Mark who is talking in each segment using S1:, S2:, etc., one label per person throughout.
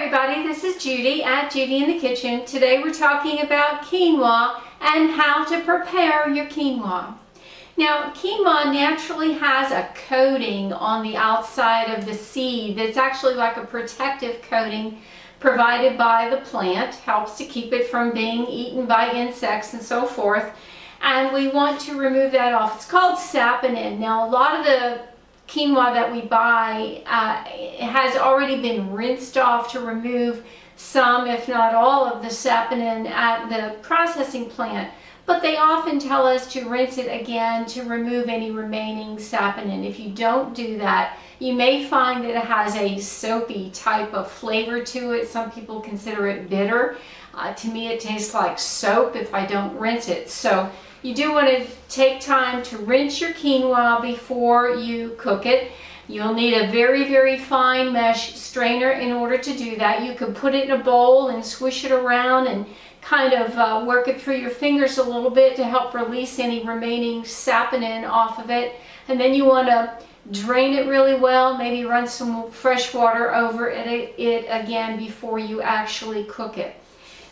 S1: everybody, this is Judy at Judy in the Kitchen. Today we're talking about quinoa and how to prepare your quinoa. Now, quinoa naturally has a coating on the outside of the seed that's actually like a protective coating provided by the plant. Helps to keep it from being eaten by insects and so forth. And we want to remove that off. It's called saponin. Now, a lot of the quinoa that we buy has already been rinsed off to remove some, if not all, of the saponin at the processing plant. But they often tell us to rinse it again to remove any remaining saponin. If you don't do that, you may find that it has a soapy type of flavor to it. Some people consider it bitter. To me, it tastes like soap if I don't rinse it. So you do want to take time to rinse your quinoa before you cook it. You'll need a very, very fine mesh strainer in order to do that. You can put it in a bowl and swish it around and kind of work it through your fingers a little bit to help release any remaining saponin off of it. And then you want to drain it really well, maybe run some fresh water over it again before you actually cook it.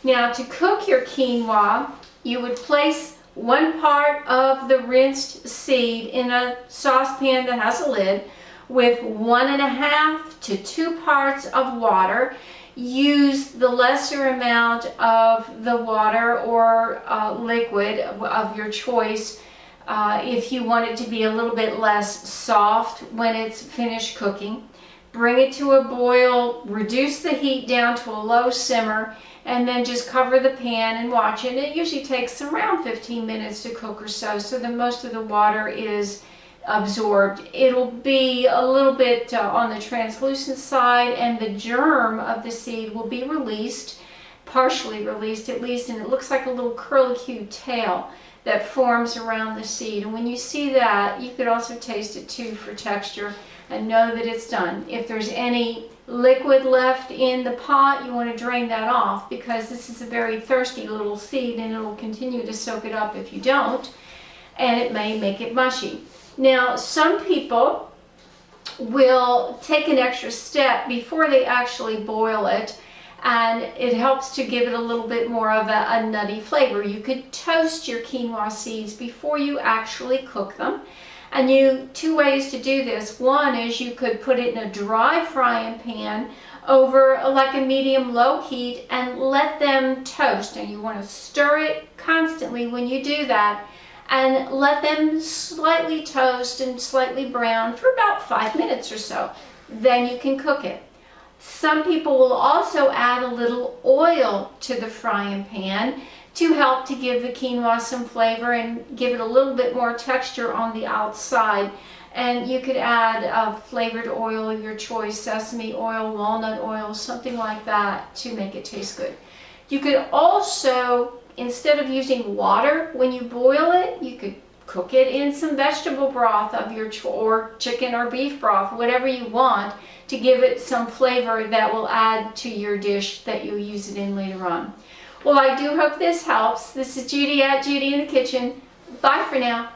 S1: Now, to cook your quinoa, you would place one part of the rinsed seed in a saucepan that has a lid with 1.5 to 2 parts of water. Use the lesser amount of the water or liquid of your choice if you want it to be a little bit less soft when it's finished cooking. Bring it to a boil, reduce the heat down to a low simmer, and then just cover the pan and watch it. It usually takes around 15 minutes to cook or so, so that most of the water is absorbed. It'll be a little bit on the translucent side, and the germ of the seed will be released, partially released at least, and it looks like a little curlicue tail that forms around the seed. And when you see that, you could also taste it too for texture and know that it's done. If there's any liquid left in the pot, you want to drain that off, because this is a very thirsty little seed and it'll continue to soak it up if you don't, and it may make it mushy. Now, some people will take an extra step before they actually boil it, and it helps to give it a little bit more of a nutty flavor. You could toast your quinoa seeds before you actually cook them. And two ways to do this. One is you could put it in a dry frying pan over like a medium-low heat and let them toast. And you want to stir it constantly when you do that, and let them slightly toast and slightly brown for about 5 minutes or so. Then you can cook it. Some people will also add a little oil to the frying pan to help to give the quinoa some flavor and give it a little bit more texture on the outside. And you could add a flavored oil of your choice, sesame oil, walnut oil, something like that, to make it taste good. You could also, instead of using water when you boil it, you could cook it in some vegetable broth of your choice, or chicken or beef broth, whatever you want, to give it some flavor that will add to your dish that you'll use it in later on. Well, I do hope this helps. This is Judy at Judy in the Kitchen. Bye for now.